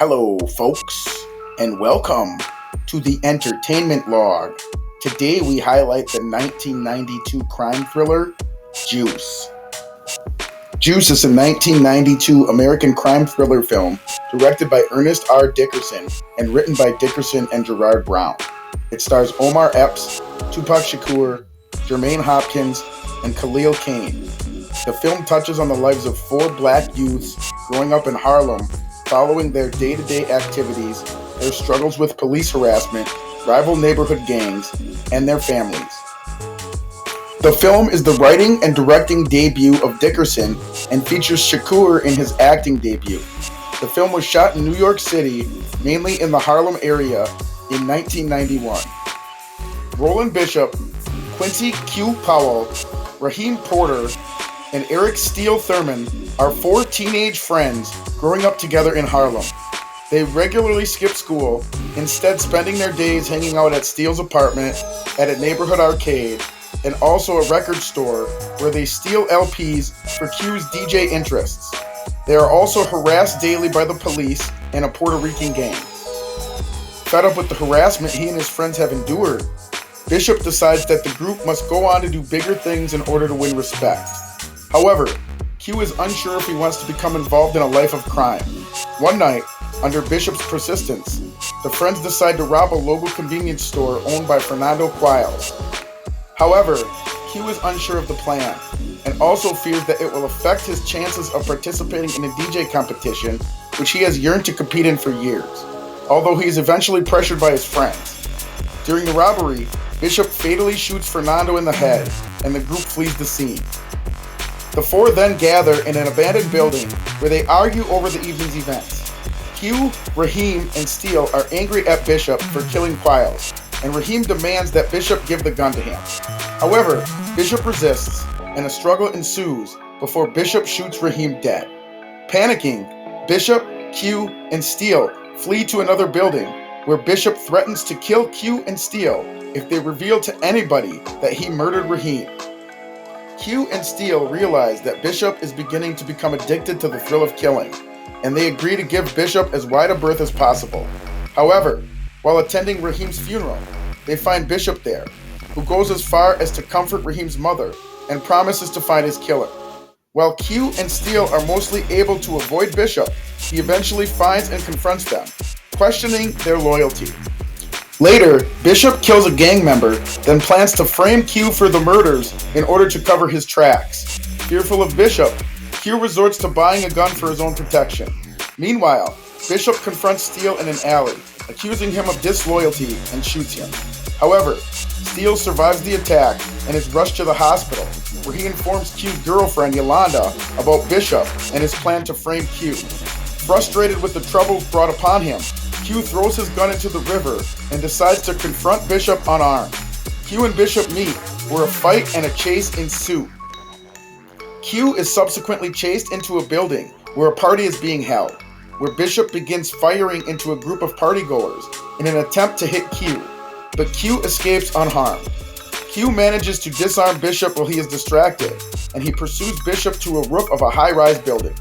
Hello, folks, and welcome to the Entertainment Log. Today we highlight the 1992 crime thriller, Juice. Juice is a 1992 American crime thriller film directed by Ernest R. Dickerson and written by Dickerson and Gerard Brown. It stars Omar Epps, Tupac Shakur, Jermaine Hopkins, and Khalil Kain. The film touches on the lives of four black youths growing up in Harlem, following their day-to-day activities, their struggles with police harassment, rival neighborhood gangs, and their families. The film is the writing and directing debut of Dickerson and features Shakur in his acting debut. The film was shot in New York City, mainly in the Harlem area, in 1991. Roland Bishop, Quincy Q. Powell, Raheem Porter, and Eric Steele Thurman are four teenage friends growing up together in Harlem. They regularly skip school, instead spending their days hanging out at Steele's apartment, at a neighborhood arcade, and also a record store where they steal LPs for Q's DJ interests. They are also harassed daily by the police and a Puerto Rican gang. Fed up with the harassment he and his friends have endured, Bishop decides that the group must go on to do bigger things in order to win respect. However, Q is unsure if he wants to become involved in a life of crime. One night, under Bishop's persistence, the friends decide to rob a local convenience store owned by Fernando Quiles. However, Q is unsure of the plan, and also fears that it will affect his chances of participating in a DJ competition, which he has yearned to compete in for years, although he is eventually pressured by his friends. During the robbery, Bishop fatally shoots Fernando in the head, and the group flees the scene. The four then gather in an abandoned building where they argue over the evening's events. Q, Raheem, and Steele are angry at Bishop for killing Quiles, and Raheem demands that Bishop give the gun to him. However, Bishop resists, and a struggle ensues before Bishop shoots Raheem dead. Panicking, Bishop, Q, and Steele flee to another building where Bishop threatens to kill Q and Steele if they reveal to anybody that he murdered Raheem. Q and Steele realize that Bishop is beginning to become addicted to the thrill of killing, and they agree to give Bishop as wide a berth as possible. However, while attending Raheem's funeral, they find Bishop there, who goes as far as to comfort Raheem's mother and promises to find his killer. While Q and Steele are mostly able to avoid Bishop, he eventually finds and confronts them, questioning their loyalty. Later, Bishop kills a gang member, then plans to frame Q for the murders in order to cover his tracks. Fearful of Bishop, Q resorts to buying a gun for his own protection. Meanwhile, Bishop confronts Steele in an alley, accusing him of disloyalty, and shoots him. However, Steele survives the attack and is rushed to the hospital, where he informs Q's girlfriend Yolanda about Bishop and his plan to frame Q. Frustrated with the trouble brought upon him, Q throws his gun into the river and decides to confront Bishop unarmed. Q and Bishop meet, where a fight and a chase ensue. Q is subsequently chased into a building where a party is being held, where Bishop begins firing into a group of partygoers in an attempt to hit Q, but Q escapes unharmed. Q manages to disarm Bishop while he is distracted, and he pursues Bishop to a roof of a high-rise building.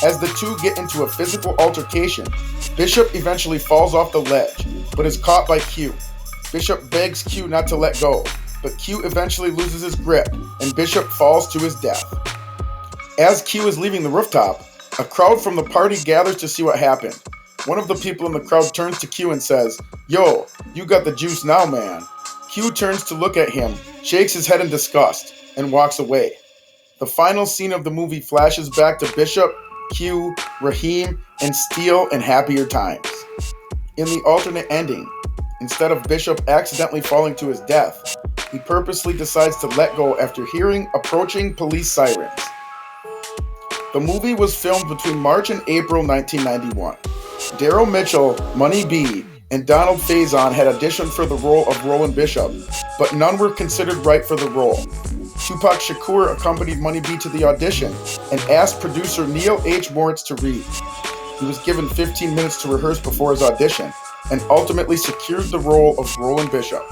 As the two get into a physical altercation, Bishop eventually falls off the ledge, but is caught by Q. Bishop begs Q not to let go, but Q eventually loses his grip, and Bishop falls to his death. As Q is leaving the rooftop, a crowd from the party gathers to see what happened. One of the people in the crowd turns to Q and says, "Yo, you got the juice now, man." Q turns to look at him, shakes his head in disgust, and walks away. The final scene of the movie flashes back to Bishop, Q, Raheem, and Steele in happier times. In the alternate ending, instead of Bishop accidentally falling to his death, he purposely decides to let go after hearing approaching police sirens. The movie was filmed between March and April 1991. Daryl Mitchell, Money B, and Donald Faison had auditioned for the role of Roland Bishop, but none were considered right for the role. Tupac Shakur accompanied Money B to the audition and asked producer Neil H. Moritz to read. He was given 15 minutes to rehearse before his audition and ultimately secured the role of Roland Bishop.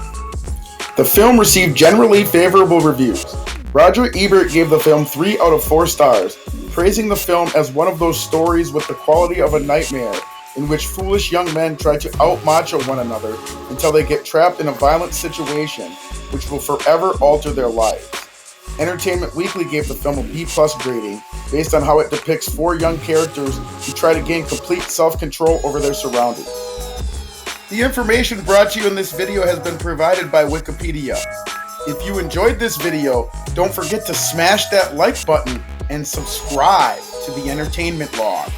The film received generally favorable reviews. Roger Ebert gave the film 3 out of 4 stars, praising the film as one of those stories with the quality of a nightmare in which foolish young men try to out-macho one another until they get trapped in a violent situation which will forever alter their lives. Entertainment Weekly gave the film a B+ grading based on how it depicts 4 young characters who try to gain complete self-control over their surroundings. The information brought to you in this video has been provided by Wikipedia. If you enjoyed this video, don't forget to smash that like button and subscribe to the Entertainment Log.